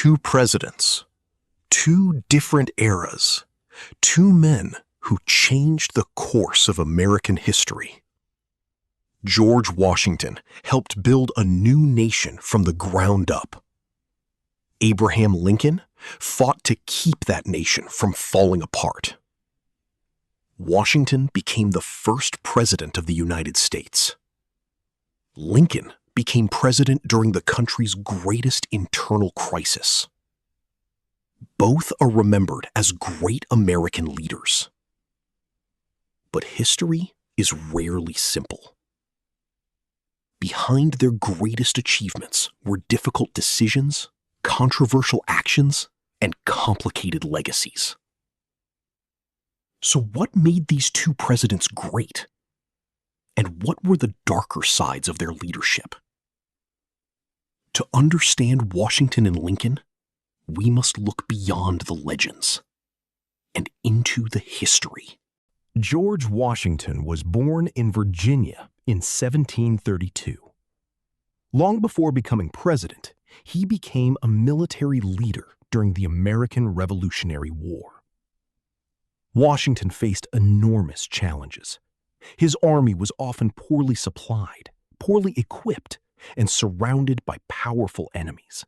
Two presidents, two different eras, two men who changed the course of American history. George Washington helped build a new nation from the ground up. Abraham Lincoln fought to keep that nation from falling apart. Washington became the first president of the United States. Lincoln became president during the country's greatest internal crisis. Both are remembered as great American leaders. But history is rarely simple. Behind their greatest achievements were difficult decisions, controversial actions, and complicated legacies. So what made these two presidents great? And what were the darker sides of their leadership? To understand Washington and Lincoln, we must look beyond the legends and into the history. George Washington was born in Virginia in 1732. Long before becoming president, he became a military leader during the American Revolutionary War. Washington faced enormous challenges. His army was often poorly supplied, poorly equipped, and surrounded by powerful enemies.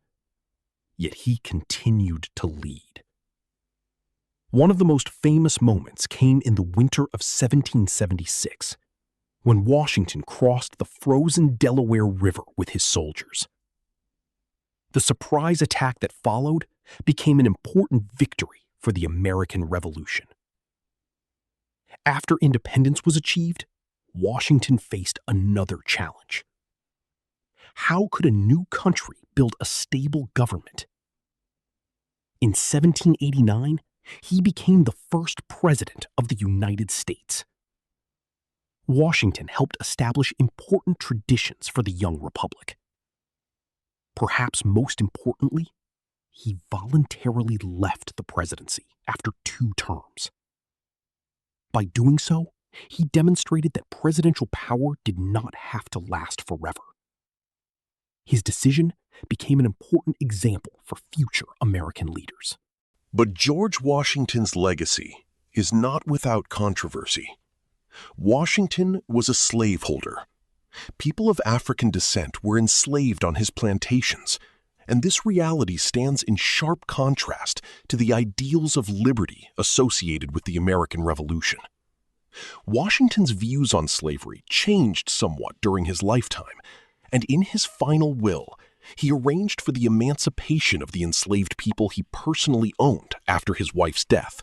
Yet he continued to lead. One of the most famous moments came in the winter of 1776, when Washington crossed the frozen Delaware River with his soldiers. The surprise attack that followed became an important victory for the American Revolution. After independence was achieved, Washington faced another challenge. How could a new country build a stable government? In 1789, he became the first president of the United States. Washington helped establish important traditions for the young republic. Perhaps most importantly, he voluntarily left the presidency after 2 terms. By doing so, he demonstrated that presidential power did not have to last forever. His decision became an important example for future American leaders. But George Washington's legacy is not without controversy. Washington was a slaveholder. People of African descent were enslaved on his plantations, and this reality stands in sharp contrast to the ideals of liberty associated with the American Revolution. Washington's views on slavery changed somewhat during his lifetime, and in his final will, he arranged for the emancipation of the enslaved people he personally owned after his wife's death.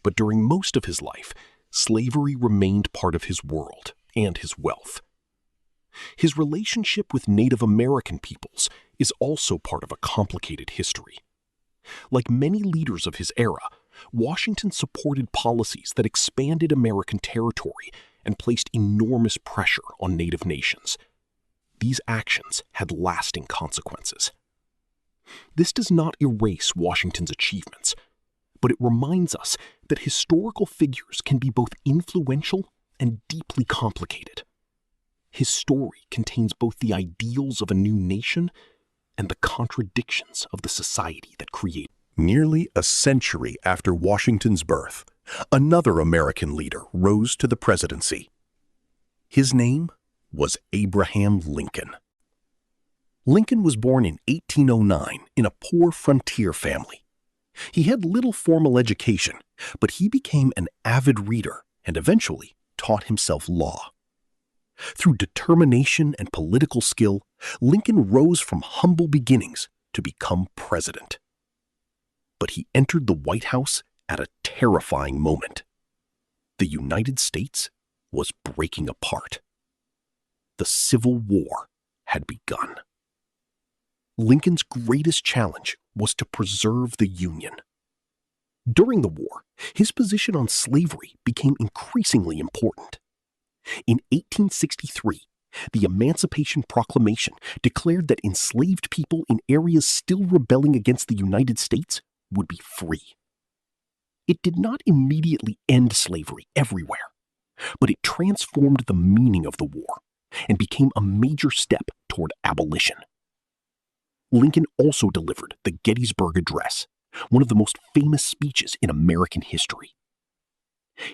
But during most of his life, slavery remained part of his world and his wealth. His relationship with Native American peoples is also part of a complicated history. Like many leaders of his era, Washington supported policies that expanded American territory and placed enormous pressure on Native nations. These actions had lasting consequences. This does not erase Washington's achievements, but it reminds us that historical figures can be both influential and deeply complicated. His story contains both the ideals of a new nation and the contradictions of the society that created. Nearly a century after Washington's birth, another American leader rose to the presidency. His name was Abraham Lincoln. Lincoln was born in 1809 in a poor frontier family. He had little formal education, but he became an avid reader and eventually taught himself law. Through determination and political skill, Lincoln rose from humble beginnings to become president. But he entered the White House at a terrifying moment. The United States was breaking apart. The Civil War had begun. Lincoln's greatest challenge was to preserve the Union. During the war, his position on slavery became increasingly important. In 1863, the Emancipation Proclamation declared that enslaved people in areas still rebelling against the United States would be free. It did not immediately end slavery everywhere, but it transformed the meaning of the war and became a major step toward abolition. Lincoln also delivered the Gettysburg Address, one of the most famous speeches in American history.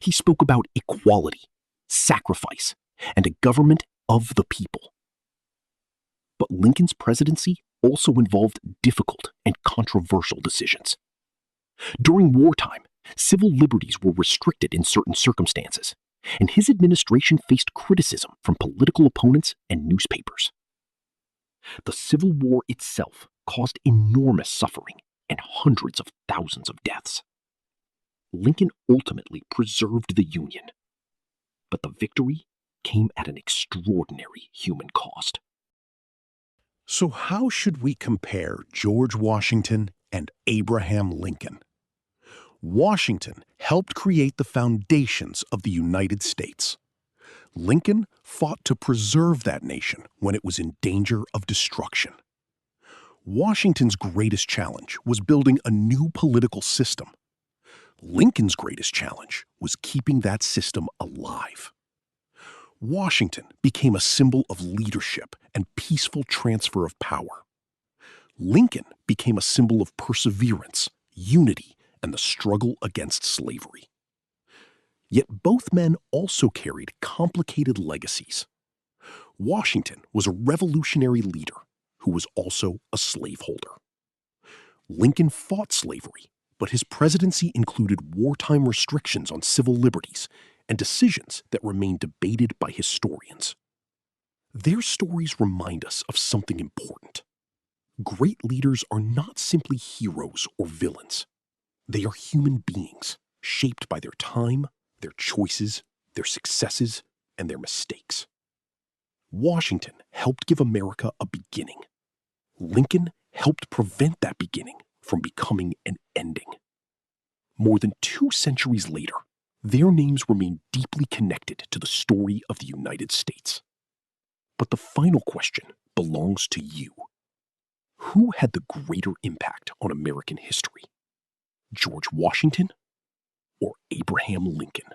He spoke about equality, sacrifice, and a government of the people. But Lincoln's presidency also involved difficult and controversial decisions. During wartime, civil liberties were restricted in certain circumstances, and his administration faced criticism from political opponents and newspapers. The Civil War itself caused enormous suffering and hundreds of thousands of deaths. Lincoln ultimately preserved the Union, but the victory came at an extraordinary human cost. So how should we compare George Washington and Abraham Lincoln? Washington helped create the foundations of the United States. Lincoln fought to preserve that nation when it was in danger of destruction. Washington's greatest challenge was building a new political system. Lincoln's greatest challenge was keeping that system alive. Washington became a symbol of leadership and peaceful transfer of power. Lincoln became a symbol of perseverance, unity, and the struggle against slavery. Yet both men also carried complicated legacies. Washington was a revolutionary leader who was also a slaveholder. Lincoln fought slavery, but his presidency included wartime restrictions on civil liberties and decisions that remain debated by historians. Their stories remind us of something important. Great leaders are not simply heroes or villains. They are human beings, shaped by their time, their choices, their successes, and their mistakes. Washington helped give America a beginning. Lincoln helped prevent that beginning from becoming an ending. More than 2 centuries later, their names remain deeply connected to the story of the United States. But the final question belongs to you. Who had the greater impact on American history? George Washington or Abraham Lincoln?